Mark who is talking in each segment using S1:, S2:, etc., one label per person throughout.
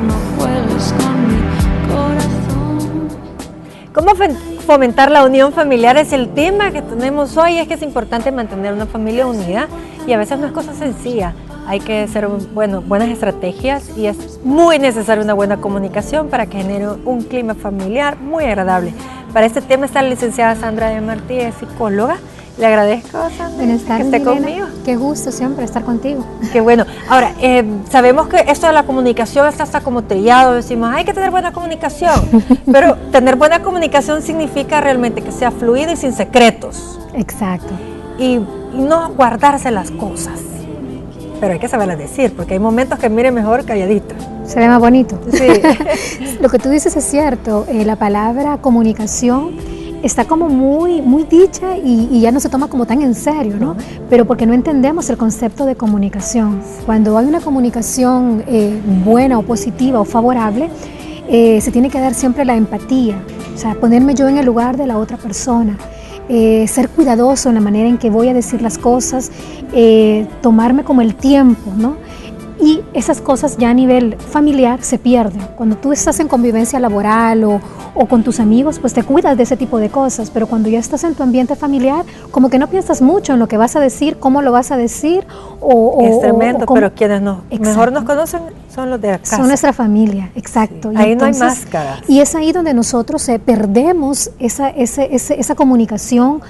S1: no juegues con mi corazón.
S2: ¿Cómo fomentar la unión familiar? Es el tema que tenemos hoy. Es que es importante mantener una familia unida y a veces no es cosa sencilla. Hay que hacer buenas estrategias y es muy necesaria una buena comunicación para que genere un clima familiar muy agradable. Para este tema está la licenciada Sandra de Martí, es psicóloga. Le agradezco, Sandra,
S3: Buenas tardes,
S2: que esté
S3: Milena.
S2: conmigo.
S3: Qué gusto siempre estar contigo.
S2: Qué bueno. Ahora, sabemos que esto de la comunicación está hasta como trillado. Decimos, hay que tener buena comunicación. Pero tener buena comunicación significa realmente que sea fluida y sin secretos.
S3: Exacto.
S2: Y no guardarse las cosas. Pero hay que saberlas decir, porque hay momentos que mire mejor calladito.
S3: Se ve más bonito.
S2: Sí.
S3: Lo que tú dices es cierto. La palabra comunicación está como muy dicha y ya no se toma como tan en serio, ¿no? Pero porque no entendemos el concepto de comunicación. Cuando hay una comunicación buena o positiva o favorable, se tiene que dar siempre la empatía, o sea, ponerme yo en el lugar de la otra persona, ser cuidadoso en la manera en que voy a decir las cosas, tomarme como el tiempo, ¿no? Y esas cosas ya a nivel familiar se pierden. Cuando tú estás en convivencia laboral o con tus amigos, pues te cuidas de ese tipo de cosas, pero cuando ya estás en tu ambiente familiar, como que no piensas mucho en lo que vas a decir, cómo lo vas a decir.
S2: Es tremendo, pero quienes mejor nos conocen son los de la casa.
S3: Son nuestra familia, exacto.
S2: Sí. Ahí entonces, no hay máscaras.
S3: Y es ahí donde nosotros perdemos esa comunicación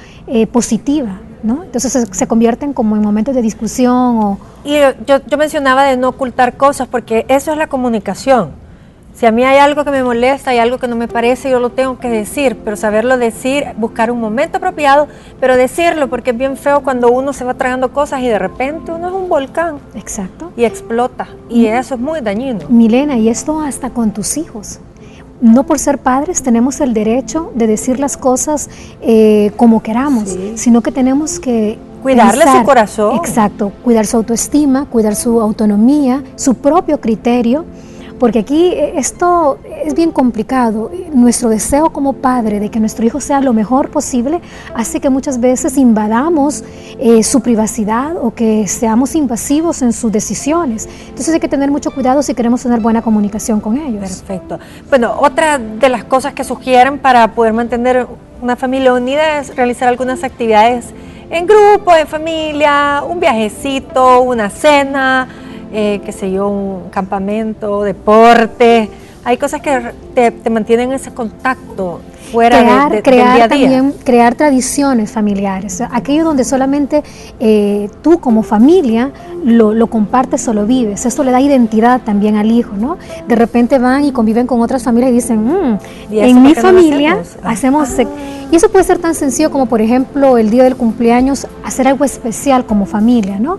S3: positiva, ¿no? Entonces se convierten como en momentos de discusión
S2: Y yo mencionaba de no ocultar cosas, porque eso es la comunicación. Si a mí hay algo que me molesta, hay algo que no me parece, yo lo tengo que decir, pero saberlo decir, buscar un momento apropiado, pero decirlo, porque es bien feo cuando uno se va tragando cosas y de repente uno es un volcán.
S3: Exacto.
S2: Y explota, y eso es muy dañino.
S3: Milena, y esto hasta con tus hijos. No por ser padres tenemos el derecho de decir las cosas como queramos, sí, sino que tenemos que
S2: cuidarle
S3: pensar,
S2: su corazón.
S3: Exacto, cuidar su autoestima, cuidar su autonomía, su propio criterio, porque aquí esto es bien complicado. Nuestro deseo como padre de que nuestro hijo sea lo mejor posible hace que muchas veces invadamos su privacidad o que seamos invasivos en sus decisiones. Entonces hay que tener mucho cuidado si queremos tener buena comunicación con ellos.
S2: Perfecto. Bueno, otra de las cosas que sugieren para poder mantener una familia unida es realizar algunas actividades en grupo, en familia, un viajecito, una cena, qué sé yo, un campamento, deporte. Hay cosas que te mantienen ese contacto fuera del día a día.
S3: También crear tradiciones familiares, aquello donde solamente tú como familia lo compartes o lo vives. Esto le da identidad también al hijo, ¿no? De repente van y conviven con otras familias y dicen, en mi familia hacemos... Y eso puede ser tan sencillo como, por ejemplo, el día del cumpleaños, hacer algo especial como familia, ¿no?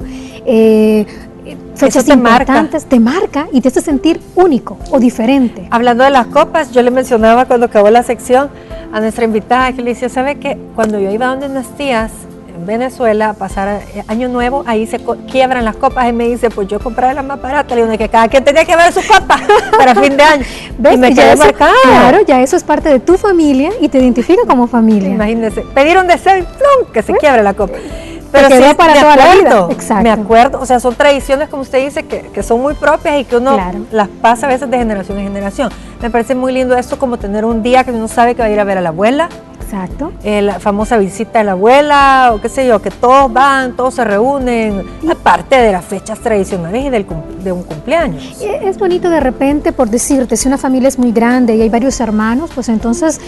S3: Fechas importantes, te marca y te hace sentir único o diferente.
S2: Hablando de las copas, yo le mencionaba cuando acabó la sección a nuestra invitada, que le decía, ¿sabe qué? Cuando yo iba donde unas tías en Venezuela a pasar Año Nuevo, ahí se quiebran las copas y me dice, pues yo compré la más barata, le digo que cada quien tenía que ver su copa para fin de año.
S3: ¿Ves?
S2: Y me quedé marcada.
S3: Claro, ya eso es parte de tu familia y te identifica como familia.
S2: Imagínense, pedir un deseo y ¡plum!, que se quiebre la copa.
S3: Pero sí, para toda la vida.
S2: Exacto. Me acuerdo, o sea, son tradiciones, como usted dice, que son muy propias y que uno las pasa a veces de generación en generación. Me parece muy lindo esto, como tener un día que uno sabe que va a ir a ver a la abuela.
S3: Exacto.
S2: La famosa visita de la abuela, o qué sé yo, que todos van, todos se reúnen, aparte de las fechas tradicionales y de un cumpleaños.
S3: Es bonito de repente, por decirte, si una familia es muy grande y hay varios hermanos, pues entonces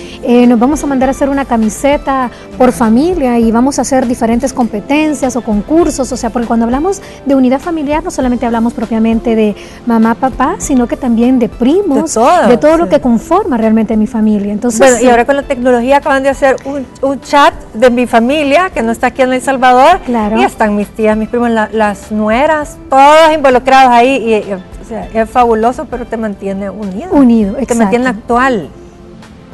S3: nos vamos a mandar a hacer una camiseta por familia y vamos a hacer diferentes competencias o concursos, o sea, porque cuando hablamos de unidad familiar no solamente hablamos propiamente de mamá, papá, sino que también de primos, de todo lo que conforma realmente mi familia. Entonces,
S2: bueno, y ahora con la tecnología acaban de hacer un chat de mi familia que no está aquí en El Salvador, y están mis tías, mis primos, las nueras, todos involucrados ahí, o sea, es fabuloso, pero te mantiene unido,
S3: exacto.
S2: Te mantiene actual.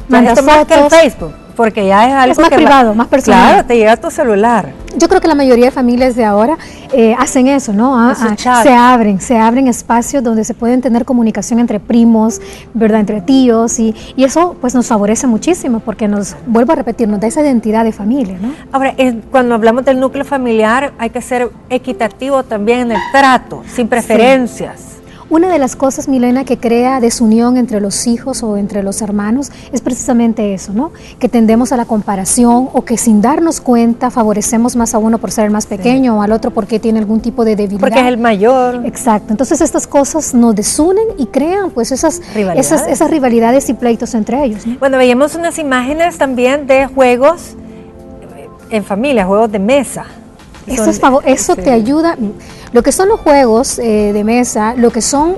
S3: Manda fotos,
S2: más que el Facebook, porque ya es algo
S3: es más privado, más personal.
S2: Claro, te llega a tu celular.
S3: Yo creo que la mayoría de familias de ahora hacen eso, ¿no? Se abren espacios donde se pueden tener comunicación entre primos, ¿verdad? Entre tíos, y eso pues nos favorece muchísimo porque vuelvo a repetir, nos da esa identidad de familia, ¿no?
S2: Ahora, cuando hablamos del núcleo familiar hay que ser equitativo también en el trato, sin preferencias.
S3: Sí. Una de las cosas, Milena, que crea desunión entre los hijos o entre los hermanos es precisamente eso, ¿no? Que tendemos a la comparación o que sin darnos cuenta favorecemos más a uno por ser el más pequeño o al otro porque tiene algún tipo de debilidad.
S2: Porque es el mayor.
S3: Exacto. Entonces estas cosas nos desunen y crean pues esas rivalidades y pleitos entre ellos, ¿no?
S2: Bueno, veíamos unas imágenes también de juegos en familia, juegos de mesa.
S3: Eso te ayuda. Lo que son los juegos de mesa, lo que son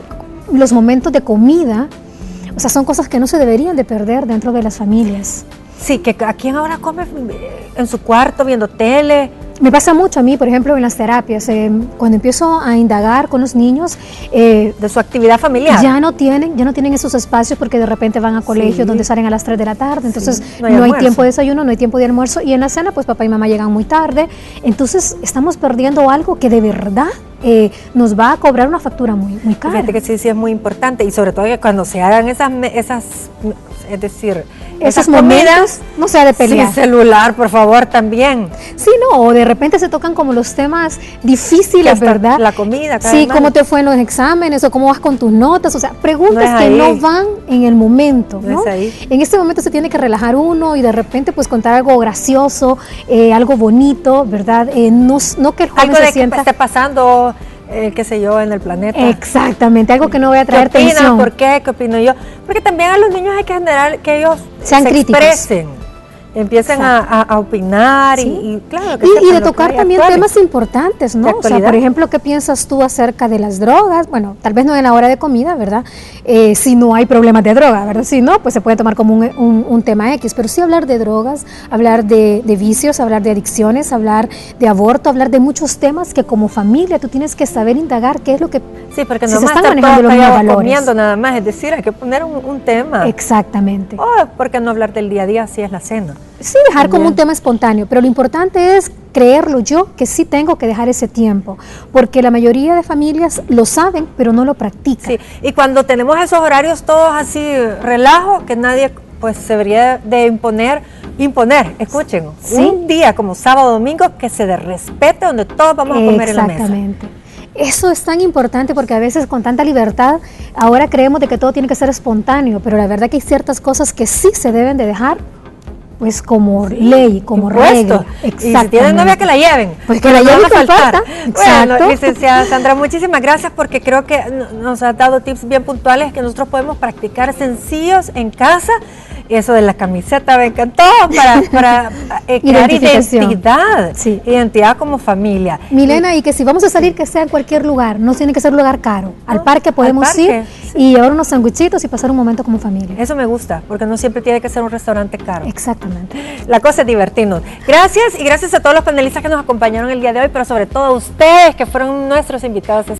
S3: los momentos de comida, o sea, son cosas que no se deberían de perder dentro de las familias.
S2: Sí, que a quién ahora come en su cuarto viendo tele.
S3: Me pasa mucho a mí, por ejemplo, en las terapias, cuando empiezo a indagar con los niños
S2: de su actividad familiar.
S3: Ya no tienen esos espacios porque de repente van a colegios donde salen a las 3 de la tarde, entonces no hay tiempo de desayuno, no hay tiempo de almuerzo, y en la cena pues papá y mamá llegan muy tarde, entonces estamos perdiendo algo que de verdad nos va a cobrar una factura muy cara.
S2: Fíjate que sí es muy importante, y sobre todo que cuando se hagan es decir,
S3: esos momentos, no sea de pelear.
S2: Sin celular, por favor, también.
S3: Sí, no, o de repente se tocan como los temas difíciles, ¿verdad?
S2: La comida.
S3: Sí, cómo te fue en los exámenes, o cómo vas con tus notas, o sea, preguntas que no van en el momento, ¿no?
S2: No es ahí.
S3: En este momento se tiene que relajar uno y de repente pues contar algo gracioso, algo bonito, ¿verdad? No que el joven
S2: algo
S3: se sienta...
S2: que esté pasando, qué sé yo, en el planeta.
S3: Exactamente, algo que no vaya a traer
S2: ¿Qué opinan?
S3: tensión.
S2: ¿Por qué? ¿Qué opino yo? Porque también a los niños hay que generar que ellos
S3: sean críticos,
S2: expresen, empiecen a opinar,
S3: ¿sí?
S2: y claro.
S3: Y de tocar también temas importantes, ¿no? O sea, por ejemplo, ¿qué piensas tú acerca de las drogas? Bueno, tal vez no en la hora de comida, ¿verdad? Si no hay problemas de droga, ¿verdad? Si no, pues se puede tomar como un tema X, pero sí hablar de drogas, hablar de vicios, hablar de adicciones, hablar de aborto, hablar de muchos temas que como familia tú tienes que saber indagar qué es lo que...
S2: Sí, porque
S3: si
S2: no
S3: se
S2: más
S3: están
S2: estar
S3: manejando los mismos valores.
S2: comiendo nada más, es decir, hay que poner un tema.
S3: Exactamente.
S2: ¿Por qué no hablar del día a día si es la cena?
S3: Sí, dejar como un tema espontáneo, pero lo importante es creerlo yo, que sí tengo que dejar ese tiempo, porque la mayoría de familias lo saben, pero no lo practican.
S2: Sí, y cuando tenemos esos horarios todos así, relajo, que nadie pues se debería de imponer, escuchen,
S3: ¿sí?
S2: Un día como sábado o domingo que se de respete, donde todos vamos a comer en la mesa.
S3: Exactamente. Eso es tan importante porque a veces con tanta libertad ahora creemos de que todo tiene que ser espontáneo, pero la verdad que hay ciertas cosas que sí se deben de dejar pues como ley, como regla.
S2: Y si tienen novia que la lleven.
S3: Pues que la lleven
S2: a faltar.
S3: Exacto.
S2: Bueno, licenciada Sandra, muchísimas gracias porque creo que nos ha dado tips bien puntuales que nosotros podemos practicar sencillos en casa. Eso de la camiseta me encantó para crear identidad,
S3: sí.
S2: Identidad como familia.
S3: Milena, y que si vamos a salir que sea en cualquier lugar, no tiene que ser un lugar caro. Al parque podemos ir y llevar unos sanguichitos y pasar un momento como familia.
S2: Eso me gusta, porque no siempre tiene que ser un restaurante caro.
S3: Exactamente.
S2: La cosa es divertirnos. Gracias, y gracias a todos los panelistas que nos acompañaron el día de hoy, pero sobre todo a ustedes que fueron nuestros invitados.